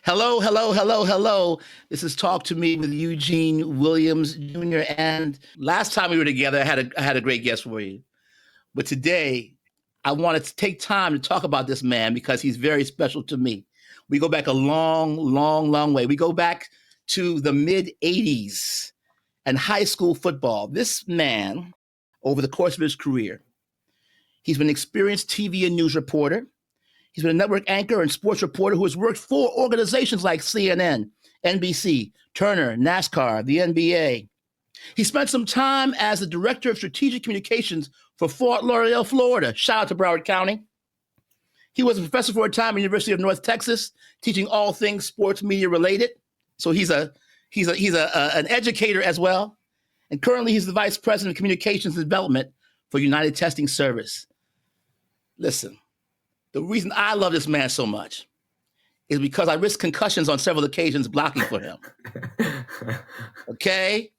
Hello, hello, hello, hello. This is Talk to Me with Eugene Williams Jr. And last time we were together, I had a great guest for you. But today, I wanted to take time to talk about this man because he's very special to me. We go back a long, long, long way. We go back to the mid 80s and high school football. This man, over the course of his career, he's been an experienced TV and news reporter. He's been a network anchor and sports reporter who has worked for organizations like CNN, NBC, Turner, NASCAR, the NBA. He spent some time as the director of strategic communications for Fort Lauderdale, Florida. Shout out to Broward County. He was a professor for a time at the University of North Texas, teaching all things sports media related. So he's an educator as well. And currently he's the vice president of communications and development for United Testing Service. Listen. The reason I love this man so much is because I risked concussions on several occasions blocking for him. Okay?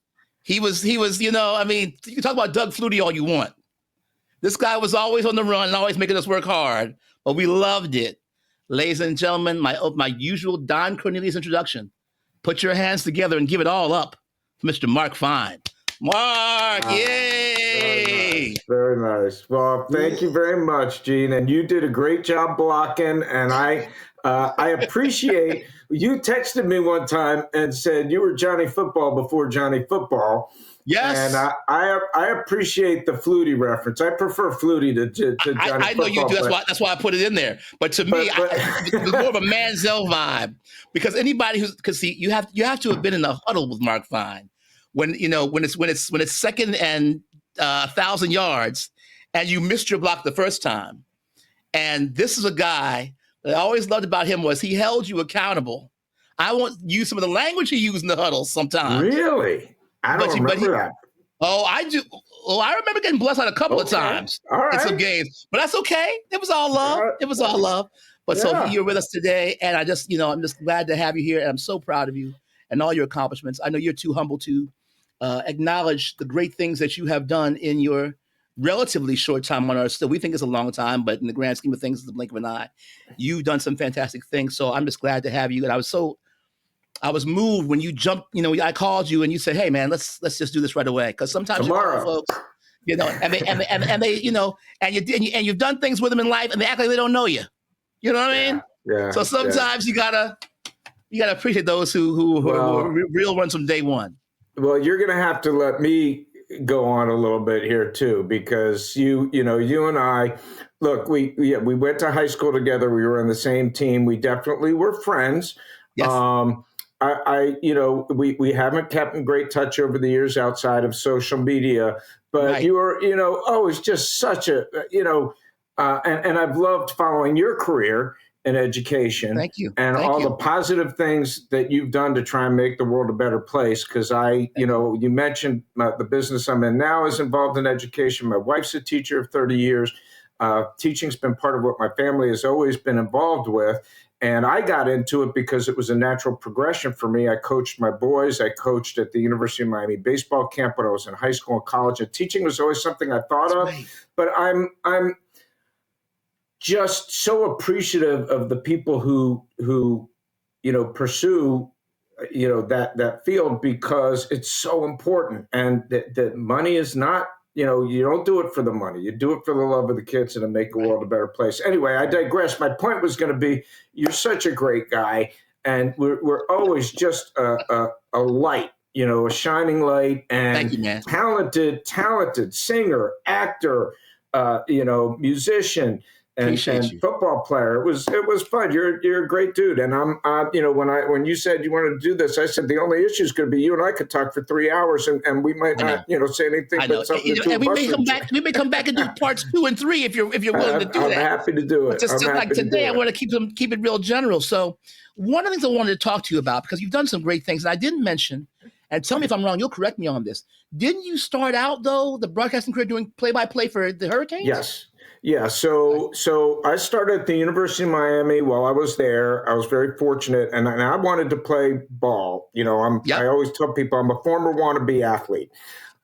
He was, you can talk about Doug Flutie all you want. This guy was always on the run and always making us work hard, but we loved it. Ladies and gentlemen, my usual Don Cornelius introduction. Put your hands together and give it all up for Mr. Marc Fein. Marc, yay! Very nice. Well, thank you very much, Gene. And you did a great job blocking. And I appreciate, you texted me one time and said you were Johnny Football before Johnny Football. Yes. And I appreciate the Flutie reference. I prefer Flutie to Johnny I know Football, you do. That's why I put it in there. But to me, it's more of a Manziel vibe. Because anybody you have to have been in the huddle with Marc Fein. When it's second and 1,000 yards, and you missed your block the first time, and this is a guy that I always loved about him was he held you accountable. I won't use some of the language he used in the huddle sometimes. Really, I don't remember that. Oh, I do. Oh, I remember getting blessed out a couple of times in some games, but that's okay. It was all love. It was all love. But so you're with us today, and I'm just glad to have you here, and I'm so proud of you and all your accomplishments. I know you're too humble to acknowledge the great things that you have done in your relatively short time on Earth. Still, we think it's a long time, but in the grand scheme of things, it's the blink of an eye. You've done some fantastic things, so I'm just glad to have you. And I was moved when you jumped. I called you and you said, "Hey, man, let's just do this right away." Because sometimes tomorrow, you call folks, and you've done things with them in life, and they act like they don't know you. You know what I mean? Yeah. So sometimes you gotta appreciate those who are real ones from day one. Well, you're going to have to let me go on a little bit here too, because you and I, look, we went to high school together. We were on the same team. We definitely were friends. Yes. We haven't kept in great touch over the years outside of social media, but right. You were, always just such a, and I've loved following your career in education. Thank you. And Thank all you. the positive things that you've done to try and make the world a better place. Because you mentioned the business I'm in now is involved in education. My wife's a teacher of 30 years. Teaching's been part of what my family has always been involved with. And I got into it because it was a natural progression for me. I coached my boys. I coached at the University of Miami baseball camp when I was in high school and college. And teaching was always something I thought of. Right. But I'm just so appreciative of the people who pursue that field, because it's so important. And that money is not, you don't do it for the money. You do it for the love of the kids and to make the world a better place. Anyway, I digress. My point was going to be, you're such a great guy, and we're always just a light, a shining light, and thank you, man. talented singer, actor, musician. And football player. It was fun. You're a great dude. And I'm when you said you wanted to do this, I said the only issue is going to be you and I could talk for 3 hours and we might not say anything but something. And we may come back and do parts 2 and 3 if you're willing to do that. I'm happy to do it. But just like today, I want to keep it real general. So one of the things I wanted to talk to you about, because you've done some great things, and I didn't mention, and tell me if I'm wrong, you'll correct me on this. Didn't you start out though the broadcasting career doing play-by-play for the Hurricanes? Yes. Yeah, so I started at the University of Miami. While I was there, I was very fortunate, and I wanted to play ball. I always tell people I'm a former wannabe athlete.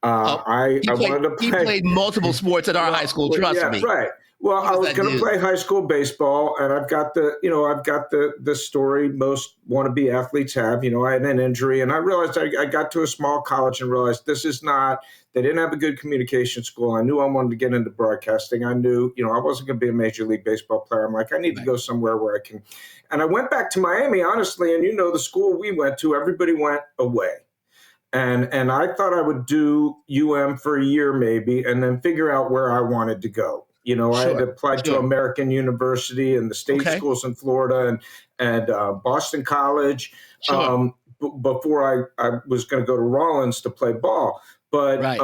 I wanted to play. He played multiple sports at our high school. Trust me. Right. Well, He I was was that going to dude. play high school baseball, and I've got the story most wannabe athletes have. I had an injury, and I realized I got to a small college and realized this is not. They didn't have a good communication school. I knew I wanted to get into broadcasting. I knew, I wasn't going to be a major league baseball player. I'm like, I need to Right. go somewhere where I can. And I went back to Miami, honestly, and the school we went to, everybody went away. And I thought I would do for a year maybe, and then figure out where I wanted to go. I had Sure. applied to Sure. American University and the state Okay. schools in Florida and Boston College Sure. before I was going to go to Rollins to play ball. But Right.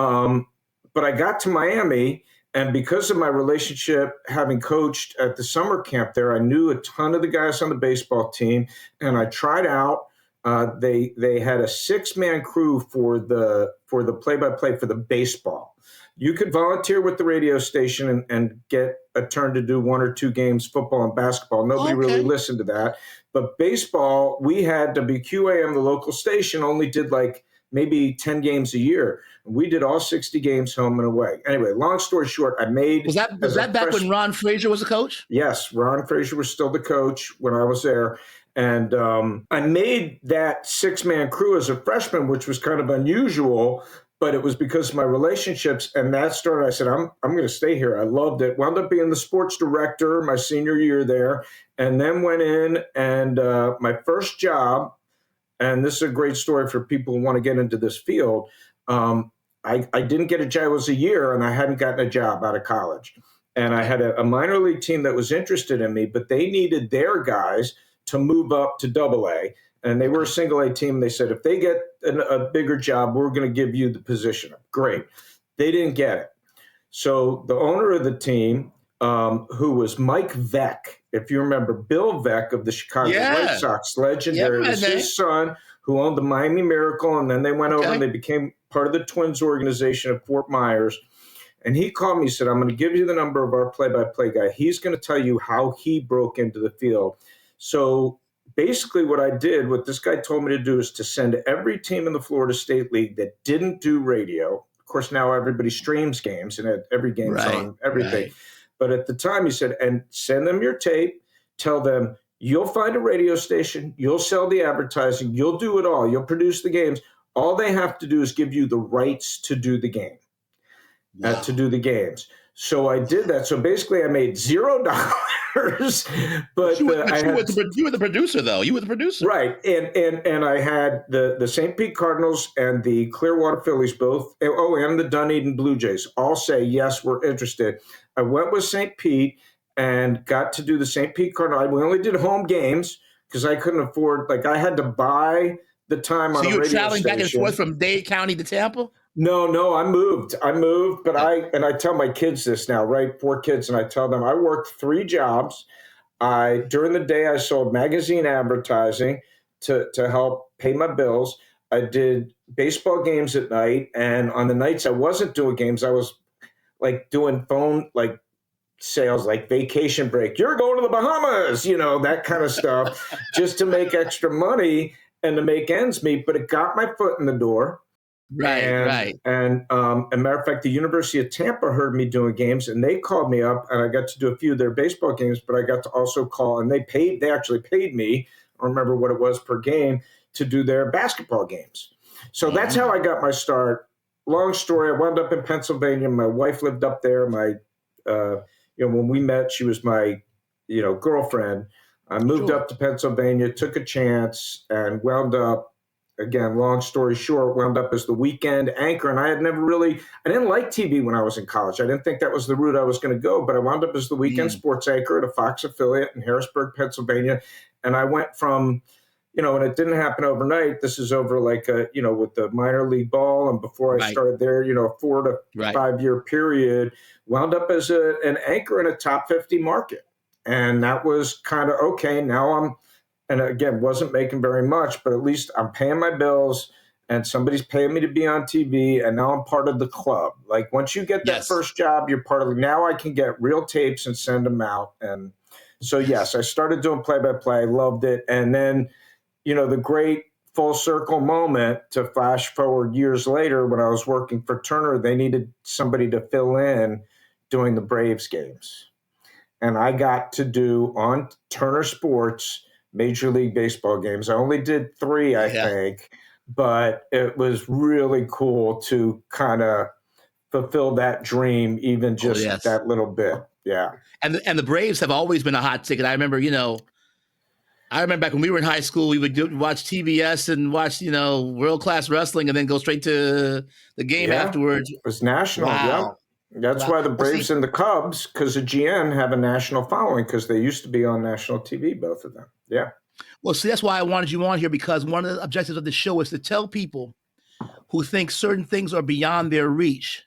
but I got to Miami, and because of my relationship, having coached at the summer camp there, I knew a ton of the guys on the baseball team, and I tried out. They had a 6-man crew for the play-by-play for the baseball. You could volunteer with the radio station and get a turn to do 1 or 2 games, football and basketball. Nobody really Okay. listened to that. But baseball, we had WQAM, the local station, only did like maybe 10 games a year. We did all 60 games home and away. Anyway, long story short, I made Was that back when Ron Frazier was a coach? Yes, Ron Frazier was still the coach when I was there. And I made that 6-man crew as a freshman, which was kind of unusual, but it was because of my relationships. And that started, I said, I'm going to stay here. I loved it. Wound up being the sports director my senior year there, and then went in and my first job, and this is a great story for people who want to get into this field. I didn't get a job. It was a year, and I hadn't gotten a job out of college. And I had a minor league team that was interested in me, but they needed their guys to move up to AA. And they were a single A team. They said, if they get a bigger job, we're going to give you the position. Great. They didn't get it. So the owner of the team, who was Mike Veck, if you remember, Bill Veck of the Chicago White Sox, legendary. It was his son who owned the Miami Miracle, and then they went over and they became part of the Twins organization at Fort Myers. And he called me, said, I'm going to give you the number of our play-by-play guy. He's going to tell you how he broke into the field. So basically what this guy told me to do is to send every team in the Florida State League that didn't do radio. Of course, now everybody streams games, and every game's on everything. Right. But at the time, he said, and send them your tape, tell them, you'll find a radio station, you'll sell the advertising, you'll do it all, you'll produce the games. All they have to do is give you the rights to do the game. Wow. To do the games. So I did that. So basically I made $0, but you were the producer though. You were the producer. Right. And I had the St. Pete Cardinals and the Clearwater Phillies both, and the Dunedin Blue Jays all say, yes, we're interested. I went with St. Pete and got to do the St. Pete Cardinals. We only did home games because I couldn't afford, I had to buy the time on a radio station. So you were traveling back and forth from Dade County to Tampa? No, I moved, but I tell my kids this now, right? 4 kids, and I tell them I worked 3 jobs. During the day, I sold magazine advertising to help pay my bills. I did baseball games at night, and on the nights I wasn't doing games, I was doing phone sales, vacation break. You're going to the Bahamas, that kind of stuff, just to make extra money and to make ends meet. But it got my foot in the door. Right. And as a matter of fact, the University of Tampa heard me doing games, and they called me up, and I got to do a few of their baseball games, but I got to also call, and they actually paid me, I don't remember what it was per game, to do their basketball games. So that's how I got my start. Long story, I wound up in Pennsylvania. My wife lived up there. When we met, she was my, girlfriend. I moved up to Pennsylvania, took a chance, and wound up, again, long story short, wound up as the weekend anchor. And I didn't like TV when I was in college. I didn't think that was the route I was going to go, but I wound up as the weekend sports anchor at a Fox affiliate in Harrisburg, Pennsylvania. And I went from, and it didn't happen overnight. This is over with the minor league ball. And before I started there, a 4 to 5 year period, wound up as an anchor in a top 50 market. And that was kind of, okay, now and again, wasn't making very much, but at least I'm paying my bills and somebody's paying me to be on TV, and now I'm part of the club. Once you get that first job, you're part of it. Now I can get real tapes and send them out. And so, yes, I started doing play-by-play, loved it. And then, the great full circle moment, to flash forward years later, when I was working for Turner, they needed somebody to fill in doing the Braves games. and I got to do on Turner Sports Major League Baseball games. I only did 3, I think, but it was really cool to kind of fulfill that dream, even just that little bit. Yeah. And the Braves have always been a hot ticket. I remember, back when we were in high school, we would watch TBS and watch, world-class wrestling and then go straight to the game afterwards. It was national. Wow. Yep. That's why the Braves and the Cubs, because of GN, have a national following, because they used to be on national TV, both of them. Yeah. Well, see, that's why I wanted you on here, because one of the objectives of the show is to tell people who think certain things are beyond their reach.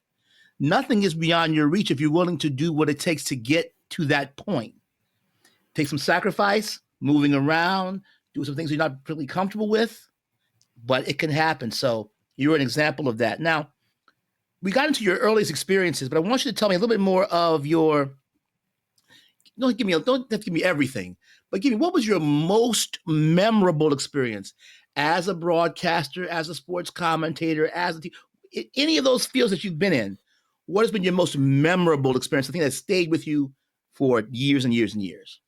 Nothing is beyond your reach if you're willing to do what it takes to get to that point. Take some sacrifice, moving around, do some things you're not really comfortable with, but it can happen. So you're an example of that. Now, we got into your earliest experiences, but I want you to tell me a little bit more of your, don't have to give me everything, but give me, what was your most memorable experience as a broadcaster, as a sports commentator, any of those fields that you've been in? What has been your most memorable experience? The thing that stayed with you for years and years and years.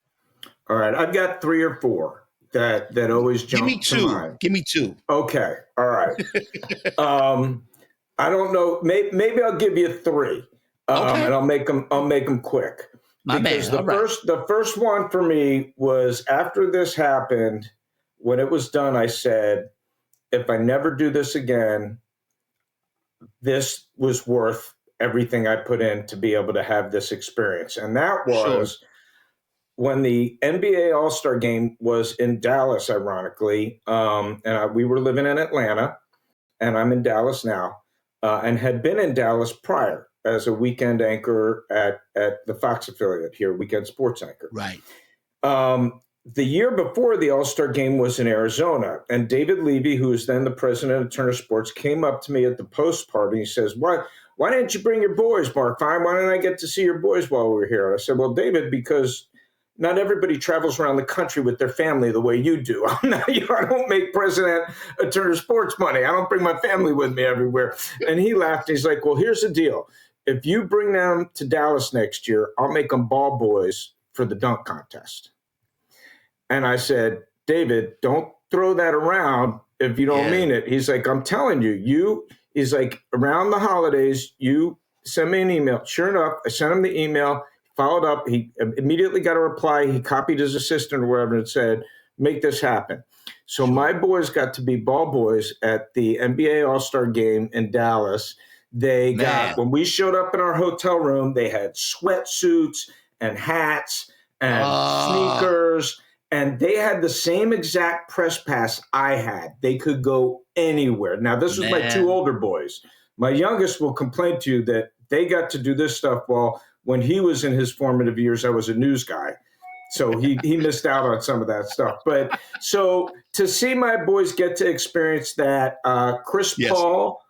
All right, I've got 3 or 4 that always jump to mind. Give me 2. Okay, all right. I don't know. Maybe I'll give you 3, and I'll make them quick. The first one for me was after this happened. When it was done, I said, if I never do this again, this was worth everything I put in to be able to have this experience. And that was when the NBA All-Star game was in Dallas, ironically. We were living in Atlanta, and I'm in Dallas now, and had been in Dallas prior as a weekend anchor at the Fox affiliate here, weekend sports anchor. Right. The year before the All-Star game was in Arizona, and David Levy, who was then the president of Turner Sports, came up to me at the post party. He says, why didn't you bring your boys, Marc Fein? Why didn't I get to see your boys while we were here? And I said, well, David, because not everybody travels around the country with their family the way you do. I don't make president of Turner Sports money. I don't bring my family with me everywhere. And he laughed. He's like, well, here's the deal. If you bring them to Dallas next year, I'll make them ball boys for the dunk contest. And I said, David, don't throw that around if you don't mean it. He's like, I'm telling you, he's like, around the holidays, you send me an email. Sure enough, I sent him the email, followed up. He immediately got a reply. He copied his assistant or whatever and said, make this happen. So my boys got to be ball boys at the NBA All-Star game in Dallas. They got, when we showed up in our hotel room, they had sweatsuits and hats and sneakers. And they had the same exact press pass I had. They could go anywhere. Now, this was my 2 older boys. My youngest will complain to you that they got to do this stuff while when he was in his formative years, I was a news guy. So he missed out on some of that stuff. But so to see my boys get to experience that, Chris Paul,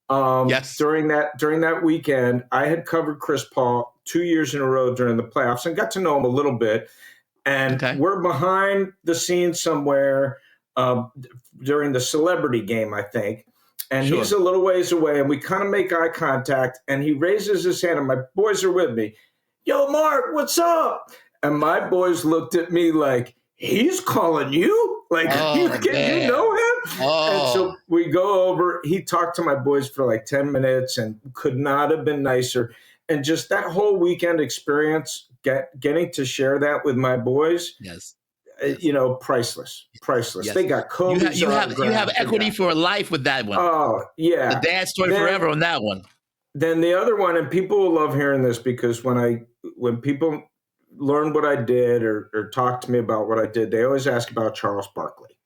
during that weekend, I had covered Chris Paul 2 years in a row during the playoffs and got to know him a little bit. And we're behind the scenes somewhere during the celebrity game, I think. And he's a little ways away, and we kind of make eye contact, and he raises his hand, and my boys are with me. Yo, Mark, what's up? And my boys looked at me like, he's calling you? Like, you know him? And so we go over. He talked to my boys for like 10 minutes and could not have been nicer. And just that whole weekend experience, getting to share that with my boys, priceless. Yes. They got Kobe. You have equity for life with that one. Oh, yeah. The dad story forever on that one. Then the other one, and people will love hearing this because when people learn what I did or talk to me about what I did, they always ask about Charles Barkley,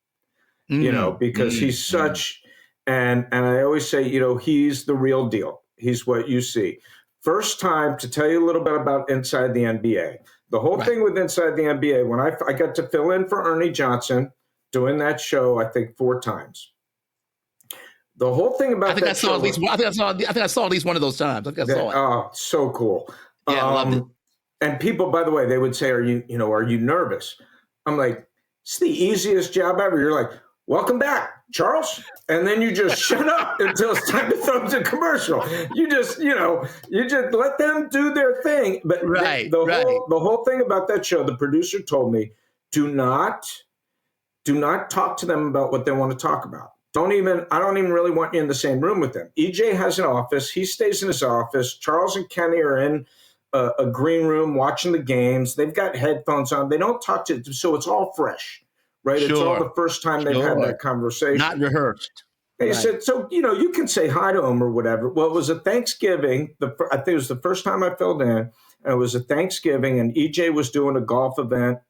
because he's such, and I always say, he's the real deal. He's what you see. First time to tell you a little bit about Inside the NBA. The whole thing with Inside the NBA, when I got to fill in for Ernie Johnson doing that show, I think 4 times. The whole thing about I saw at least one of those times. I think I saw it. Oh, so cool. Yeah, I loved it. And people, by the way, they would say, are you nervous? I'm like, it's the easiest job ever. You're like, welcome back, Charles. And then you just shut up until it's time to throw to commercial. You just let them do their thing. But the whole thing about that show, the producer told me, do not talk to them about what they want to talk about. I don't even really want you in the same room with them. EJ has an office. He stays in his office. Charles and Kenny are in a green room watching the games. They've got headphones on. They don't talk to, so it's all fresh. Right. It's all the first time they've had that conversation. Not rehearsed. They said, so, you can say hi to them or whatever. Well, it was a Thanksgiving. I think it was the first time I filled in. And it was a Thanksgiving, and EJ was doing a golf event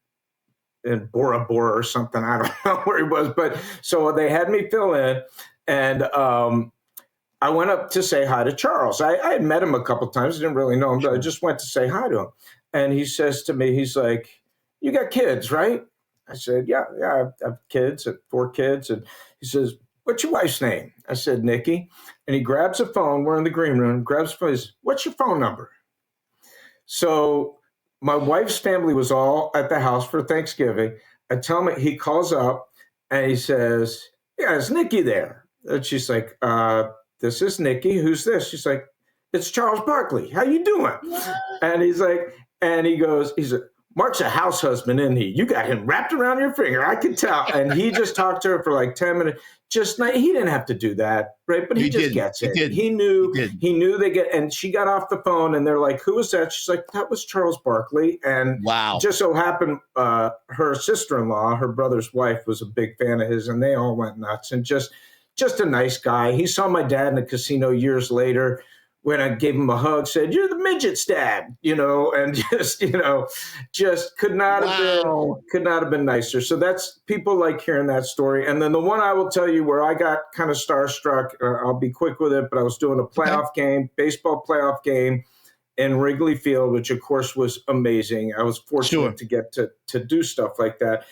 in Bora Bora or something. I don't know where he was. But so they had me fill in. And I went up to say hi to Charles. I had met him a couple of times. I didn't really know him, but I just went to say hi to him. And he says to me, he's like, you got kids, right? I said, yeah, I have kids, 4 kids. And he says, what's your wife's name? I said, Nikki. And he grabs a phone. We're in the green room. Grabs the phone. He says, what's your phone number? So my wife's family was all at the house for Thanksgiving. I tell him, he calls up and he says, yeah, is Nikki there? And she's like, this is Nikki. Who's this? She's like, it's Charles Barkley. How you doing? And he's like, he's like, Mark's a house husband, isn't he? You got him wrapped around your finger. I could tell. And he just talked to her for like 10 minutes. He didn't have to do that, right? But he just gets it. He knew they get, and she got off the phone and they're like, who was that? She's like, that was Charles Barkley. And just so happened, her sister-in-law, her brother's wife, was a big fan of his, and they all went nuts. And just a nice guy. He saw my dad in the casino years later. When I gave him a hug, said, you're the midget's dad, and just could not have been nicer. So that's, people like hearing that story. And then the one I will tell you where I got kind of starstruck, I'll be quick with it, but I was doing a playoff game, baseball playoff game in Wrigley Field, which of course was amazing. I was fortunate to get to do stuff like that.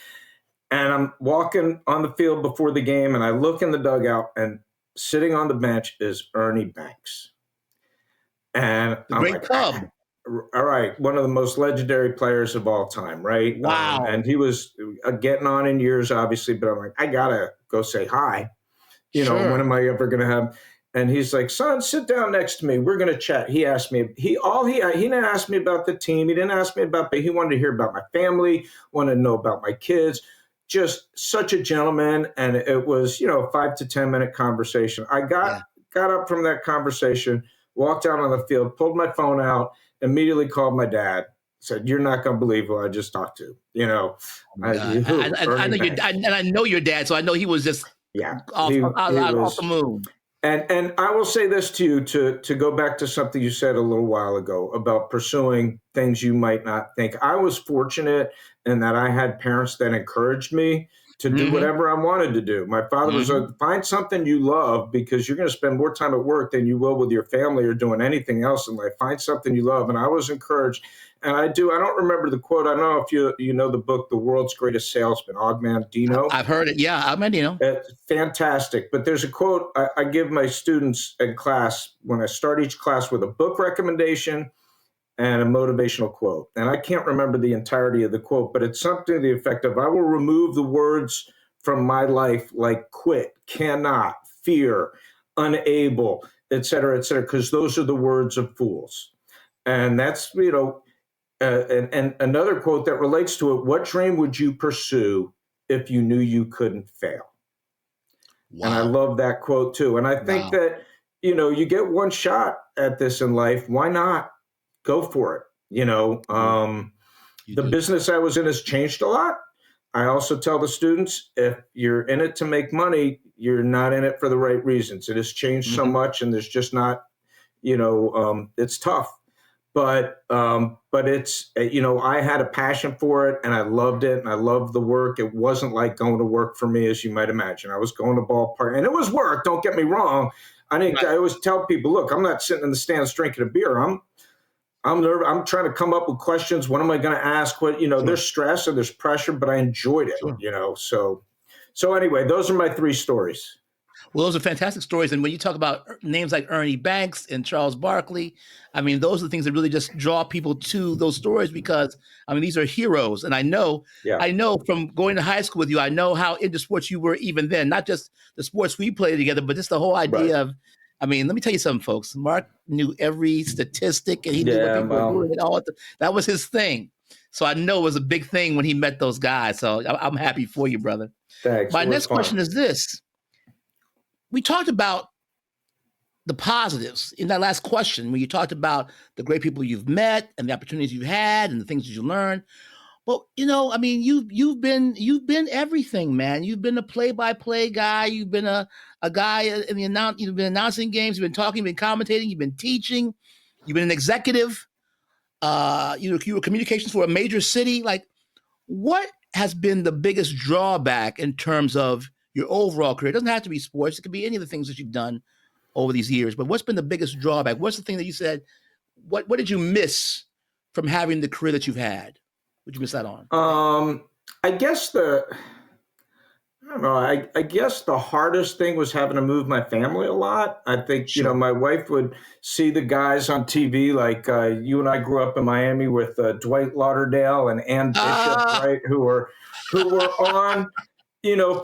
And I'm walking on the field before the game, and I look in the dugout, and sitting on the bench is Ernie Banks. And I'm like, club. All right, one of the most legendary players of all time, right? Wow. And he was getting on in years, obviously, but I'm like, I gotta go say hi. When am I ever gonna have? And he's like, son, sit down next to me. We're gonna chat. He asked me. He didn't ask me about the team. He didn't ask me about. But he wanted to hear about my family. Wanted to know about my kids. Just such a gentleman. And it was, a 5 to 10 minute conversation. I got up from that conversation. Walked out on the field, pulled my phone out, immediately called my dad. Said, "You're not going to believe who I just talked to." I know your dad, so I know he was just off the moon. And I will say this to you to go back to something you said a little while ago about pursuing things you might not think. I was fortunate in that I had parents that encouraged me to do whatever I wanted to do. My father was find something you love, because you're going to spend more time at work than you will with your family or doing anything else in life. Find something you love. And I was encouraged. And I don't remember the quote. I don't know if you know the book, The World's Greatest Salesman, Og Mandino. I've heard it. Yeah, Og Mandino. It's fantastic. But there's a quote I give my students in class when I start each class with a book recommendation and a motivational quote. And I can't remember the entirety of the quote, but it's something to the effect of, I will remove the words from my life like quit, cannot, fear, unable, et cetera, because those are the words of fools. And that's, and another quote that relates to it, what dream would you pursue if you knew you couldn't fail? Wow. And I love that quote too. And I think that, you get one shot at this in life. Why not go for it? The business I was in has changed a lot. I also tell the students, if you're in it to make money, you're not in it for the right reasons. It has changed so much, and there's just not, it's tough. But it's, I had a passion for it, and I loved it, and I loved the work. It wasn't like going to work for me, as you might imagine. I was going to ballpark, and it was work. Don't get me wrong. I always tell people, look, I'm not sitting in the stands drinking a beer. I'm nervous. I'm trying to come up with questions. What am I going to ask? There's stress and there's pressure, but I enjoyed it. So anyway, those are my 3 stories. Well, those are fantastic stories. And when you talk about names like Ernie Banks and Charles Barkley, I mean, those are the things that really just draw people to those stories because, I mean, these are heroes. And Yeah, I know from going to high school with you, I know how into sports you were even then, not just the sports we played together, but just the whole right. idea of, I mean, let me tell you something, folks. Mark knew every statistic and he knew what Yeah, people were well, doing and all that. That was his thing. So I know it was a big thing when he met those guys. So I'm happy for you, brother. thanks. It My was next fun. question is this. We talked about the positives in that last question when you talked about the great people you've met and the opportunities you've had and the things that you learned. But I mean, you've been everything, man. You've been a play-by-play guy. You've been a guy in the You've been announcing games. You've been talking. You've been commentating. You've been teaching. You've been an executive. You were communications for a major city. Like, what has been the biggest drawback in terms of your overall career? It doesn't have to be sports. It could be any of the things that you've done over these years. But what's been the biggest drawback? What's the thing that you said? What did you miss from having the career that you've had? What did you miss out on? Um, I guess I don't know. I guess the hardest thing was having to move my family a lot. I think, Sure. my wife would see the guys on TV, like you and I grew up in Miami with Dwight Lauderdale and Ann Bishop, Ah, right? Who were on,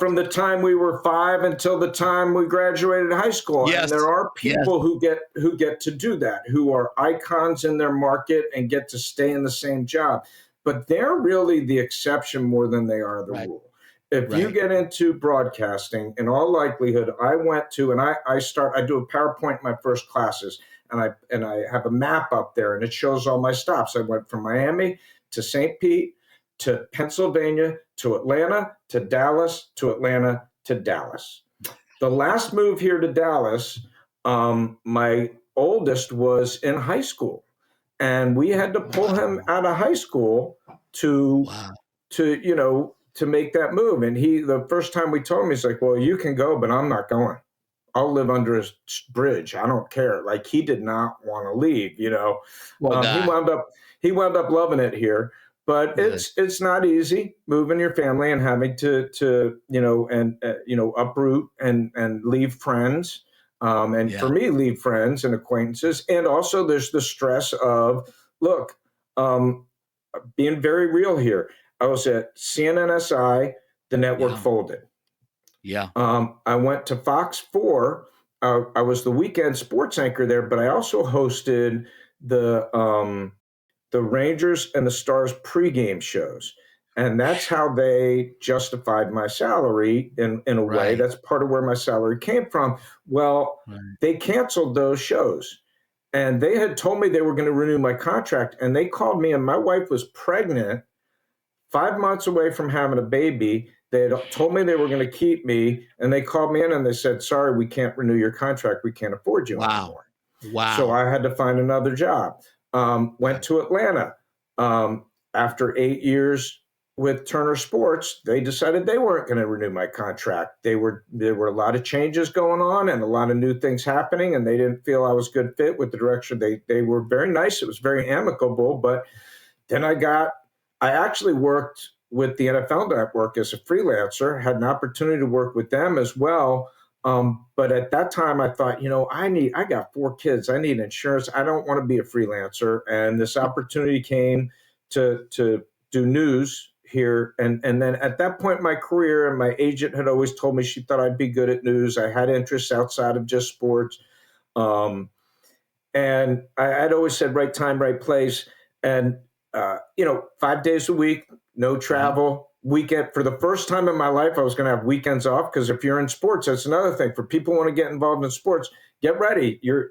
from the time we were 5 until the time we graduated high school. And yes, there are yes, people who get to do that, who are icons in their market and get to stay in the same job. But they're really the exception more than they are the right, rule. If you right. get into broadcasting, in all likelihood, I went to and I do a PowerPoint in my first classes, and I have a map up there, and it shows all my stops. I went from Miami to St. Pete to Pennsylvania to Atlanta to Dallas to Atlanta to Dallas. The last move here to Dallas, my oldest was in high school, and we had to pull him Wow, out of high school to wow. to make that move. And the first time we told him, he's like, "Well, you can go, but I'm not going. I'll live under his bridge. I don't care." Like, he did not want to leave. Poor He guy. wound up loving it here. But Good. it's not easy moving your family and having to and uproot and leave friends. And Yeah. for me, leave friends and acquaintances. And also, there's the stress of, look, um, being very real here. I was at CNNSI, the network Yeah. folded. Yeah. I went to Fox 4. I was the weekend sports anchor there, but I also hosted the Rangers and the Stars pregame shows. And that's how they justified my salary in a way. Right. That's part of where my salary came from. Well, Right. they canceled those shows. And they had told me they were going to renew my contract. And they called me, and my wife was pregnant, 5 months away from having a baby. They had told me they were going to keep me. And they called me in and they said, "Sorry, we can't renew your contract. We can't afford you Wow. anymore." So Wow. I had to find another job. Went Right. to Atlanta. After 8 years with Turner Sports, they decided they weren't going to renew my contract. There were a lot of changes going on and a lot of new things happening, and they didn't feel I was a good fit with the direction. They were very nice. It was very amicable. But then I actually worked with the NFL Network as a freelancer, had an opportunity to work with them as well. But at that time, I thought, I got 4 kids. I need insurance. I don't want to be a freelancer. And this opportunity came to do news here. And then at that point in my career, and my agent had always told me she thought I'd be good at news. I had interests outside of just sports. Um, and I'd always said right time, right place. And 5 days a week, no Yeah. travel, weekend. For the first time in my life, I was going to have weekends off, because if you're in sports, that's another thing. For people who want to get involved in sports, get ready. You're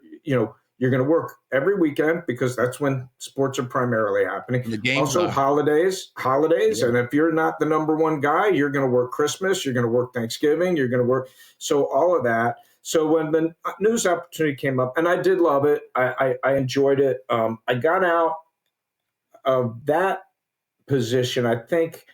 going to work every weekend, because that's when sports are primarily happening. And the games Also, are. holidays. Yeah. And if you're not the number one guy, you're going to work Christmas, you're going to work Thanksgiving, you're going to work. So all of that. So when the news opportunity came up, and I did love it, I enjoyed it. I got out of that position, I think,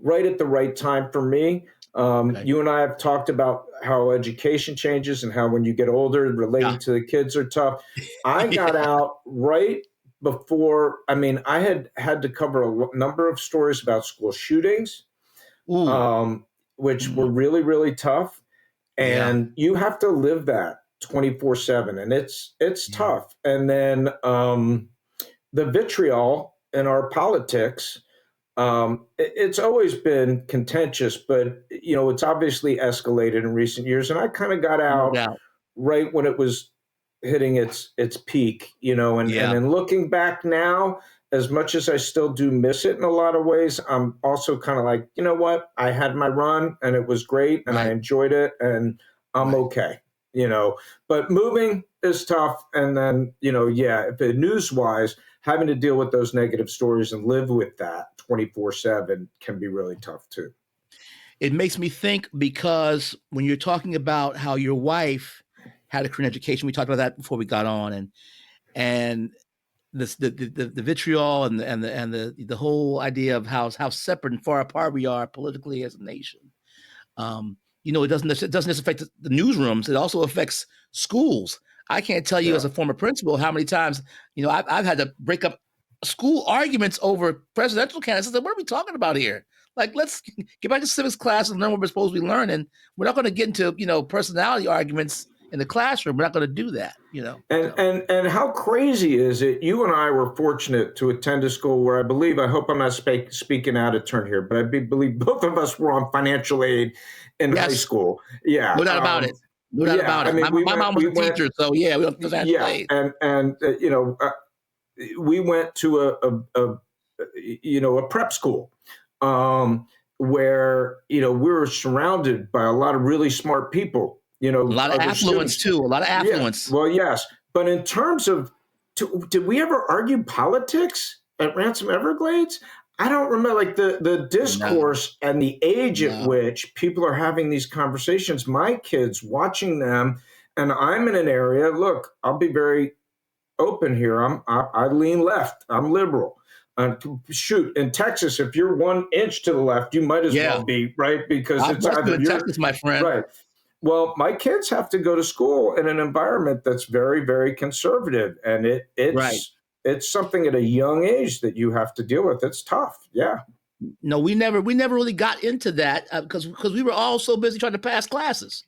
right at the right time for me. Okay. You and I have talked about how education changes and how when you get older, Yeah. relating to the kids are tough. I got Yeah. out right before. I mean, I had to cover a number of stories about school shootings, Ooh. which were Mm. really, really tough. Yeah. and you have to live that 24/7, and it's Yeah. tough. And then the vitriol in our politics, it's always been contentious, but it's obviously escalated in recent years. And I kind of got No out doubt. right when it was hitting its peak, and Yeah. then looking back now, as much as I still do miss it in a lot of ways, I'm also kind of like, you know what? I had my run and it was great and I Right. enjoyed it and I'm Right. okay, but moving is tough. And then, yeah, if it news wise, having to deal with those negative stories and live with that 24/7 can be really tough too. It makes me think because when you're talking about how your wife had a Korean education, we talked about that before we got on, and this the vitriol and the whole idea of how separate and far apart we are politically as a nation. It doesn't just affect the newsrooms; it also affects schools. I can't tell you as Yeah. a former principal how many times I've had to break up school arguments over presidential candidates. I said, what are we talking about here? Like, let's get back to civics class and learn what we're supposed to be learning. We're not going to get into personality arguments in the classroom. We're not going to do that. And So and and how crazy is it? You and I were fortunate to attend a school where I hope I'm not speaking out of turn here, but believe both of us were on financial aid in high yes, school. Yeah, no doubt about it. No doubt yeah. about I it. My, mean, my mom was a teacher, so yeah, we don't financial yeah, aid. and we went to a prep school, where we were surrounded by a lot of really smart people, A lot of other affluence students. too. A lot of Yeah, affluence. well, yes, but in terms of, did we ever argue politics at Ransom Everglades? I don't remember, like the No, discourse and the age at no. which people are having these conversations. My kids watching them, and I'm in an area. Look, I'll be very open here. I lean left. I'm liberal. Shoot, in Texas, if you're 1 inch to the left, you might as Yeah, well be right, because God it's bless you either in you're Texas, my friend. right. Well, my kids have to go to school in an environment that's very, very conservative, and Right. it's something at a young age that you have to deal with. It's tough. Yeah. No, we never really got into that because we were all so busy trying to pass classes.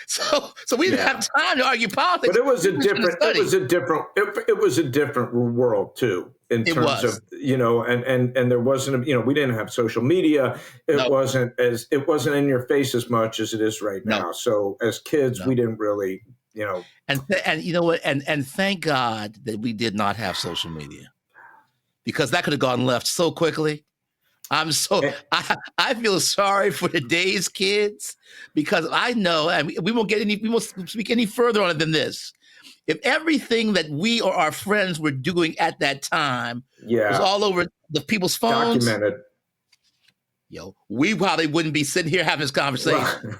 So, so we didn't have Yeah. time to argue But politics. it was We a were just going to different, it was study. a different, it was a different world too, in It terms was. of, and there wasn't, we didn't have social media. No, It wasn't in your face as much as it is right no, now. So as kids, we no. didn't really, you know, And you know what? And thank God that we did not have social media because that could have gone left so quickly. eh, I feel sorry for today's kids because I know, and we won't speak any further on it than this. If everything that we or our friends were doing at that time was yeah, all over the people's phones, documented. we probably wouldn't be sitting here having this Well, conversation.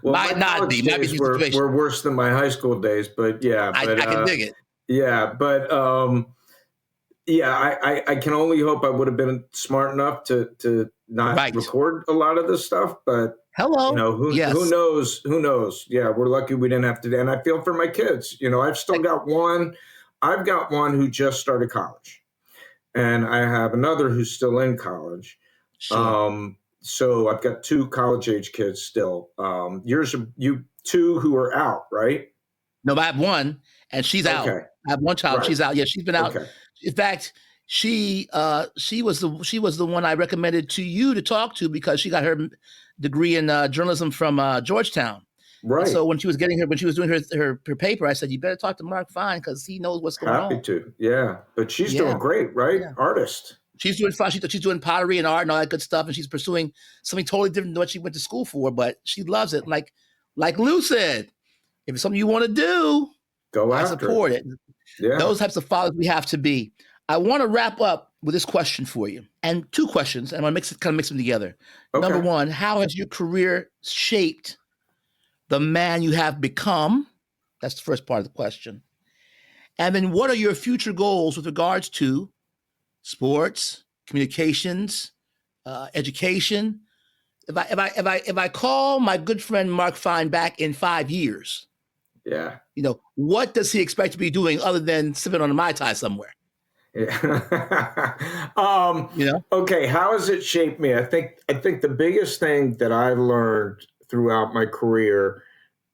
well, my college Might be days the were situation. worse than my high school days, but yeah, I can dig it. yeah, but yeah, I can only hope I would have been smart enough to not Right. record a lot of this stuff. But Hello. who Yes. knows? Who knows? Yeah, we're lucky we didn't have to. And I feel for my kids. I've still got one. I've got one who just started college, and I have another who's still in college. Sure. So I've got two college age kids still. You two who are out, right? No, I have one, and she's out. Okay, I have one child. right. She's out. Yeah, she's been out. Okay. In fact, she was the one I recommended to you to talk to because she got her degree in journalism from Georgetown. And Right. so when she was doing her paper, I said you better talk to Marc Fein because he knows what's going Happy on. to. Yeah. But she's Yeah, doing great, right? yeah. Artist. She's doing fine. She's doing pottery and art and all that good stuff, and she's pursuing something totally different than what she went to school for. But she loves it. Like Lou said, if it's something you want to do, Go I after it. support it. Yeah. Those types of fathers we have to be. I want to wrap up with this question for you, and two questions, and I'm gonna mix them together. Number Okay. one, how has your career shaped the man you have become? That's the first part of the question. And then, what are your future goals with regards to sports, communications, education? If I call my good friend Marc Fein back in 5 years, Yeah. what does he expect to be doing other than sipping on a Mai Tai somewhere? Yeah. You know, Okay. How has it shaped me? I think the biggest thing that I learned throughout my career.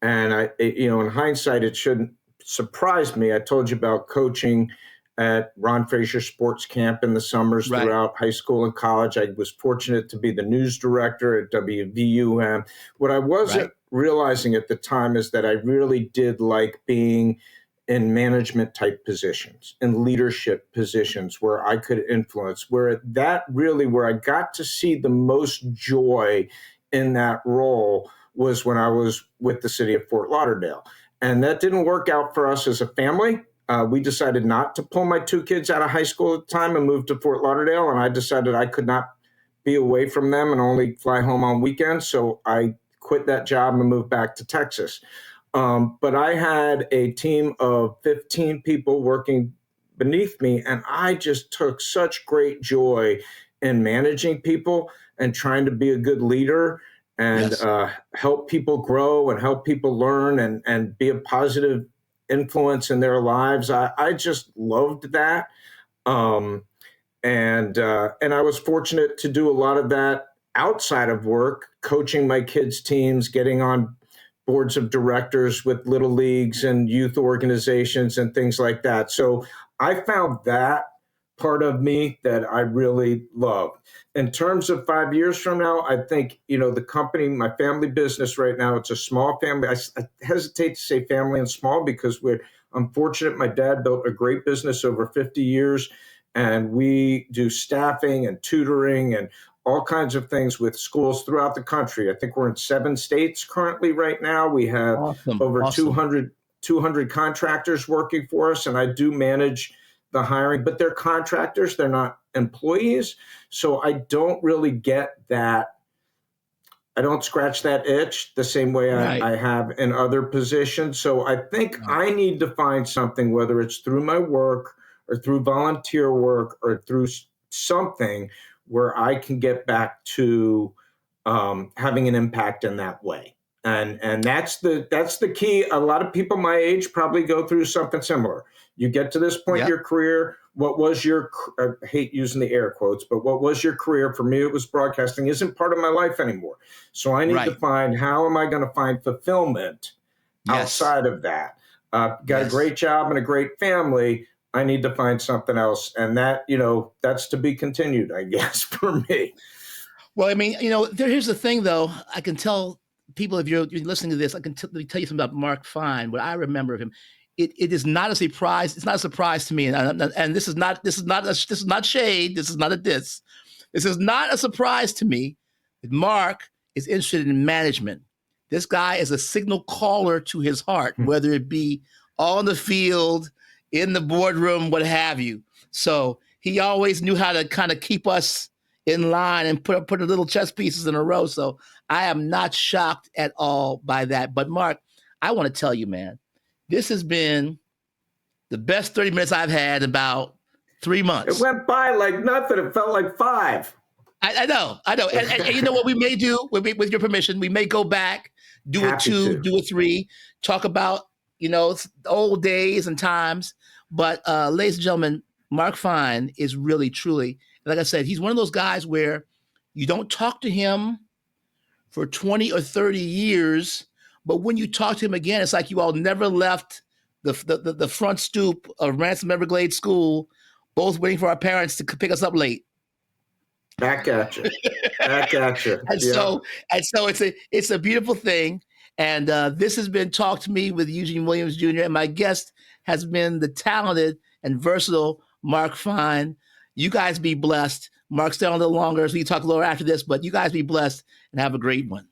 And in hindsight, it shouldn't surprise me. I told you about coaching at Ron Fraser Sports Camp in the summers throughout high school and college. I was fortunate to be the news director at WVUM. What I wasn't realizing at the time is that I really did like being in management type positions, in leadership positions where I could influence, where I got to see the most joy in that role was when I was with the city of Fort Lauderdale. And that didn't work out for us as a family. We decided not to pull my two kids out of high school at the time and move to Fort Lauderdale. And I decided I could not be away from them and only fly home on weekends. So I quit that job and moved back to Texas. But I had a team of 15 people working beneath me, and I just took such great joy in managing people and trying to be a good leader and help people grow and help people learn and be a positive influence in their lives. I just loved that. And I was fortunate to do a lot of that outside of work, coaching my kids' teams, getting on boards of directors with little leagues and youth organizations and things like that. So I found that part of me that I really love. In terms of 5 years from now, I think, the company, my family business right now, it's a small family. I hesitate to say family and small because I'm fortunate. My dad built a great business over 50 years, and we do staffing and tutoring and all kinds of things with schools throughout the country. I think we're in 7 states currently right now. We have over 200 contractors working for us, and I do manage the hiring, but they're contractors. They're not employees. So I don't really get that. I don't scratch that itch the same way I have in other positions. So I think I need to find something, whether it's through my work or through volunteer work or through something where I can get back to having an impact in that way. And that's the key. A lot of people my age probably go through something similar. You get to this point in your career. What was your, I hate using the air quotes, but what was your career? For me, it was broadcasting. Isn't part of my life anymore. So I need to find, how am I going to find fulfillment outside of that? Got a great job and a great family. I need to find something else. And that, that's to be continued, I guess, for me. Well, I mean, here's the thing, though. I can tell people, if you're listening to this, I can let me tell you something about Marc Fein, what I remember of him. It is not a surprise. It's not a surprise to me. And this is not shade. This is not a diss. This is not a surprise to me that Marc is interested in management. This guy is a signal caller to his heart, whether it be on the field, in the boardroom, what have you. So he always knew how to kind of keep us in line and put the little chess pieces in a row. So I am not shocked at all by that. But Marc, I want to tell you, man, this has been the best 30 minutes I've had in about 3 months. It went by like nothing. It felt like 5. I know. And you know what we may do, with your permission, we may go back, do a 2, do a 3, talk about, the old days and times. But ladies and gentlemen, Marc Fein is really, truly, like I said, he's one of those guys where you don't talk to him for 20 or 30 years, but when you talk to him again, it's like you all never left the front stoop of Ransom Everglades School, both waiting for our parents to pick us up late. Back at you. And so it's a beautiful thing. And this has been Talk to Me with Eugene Williams Jr. And my guest has been the talented and versatile Marc Fein. You guys be blessed. Marc, stay on a little longer, so we can talk a little after this, but you guys be blessed and have a great one.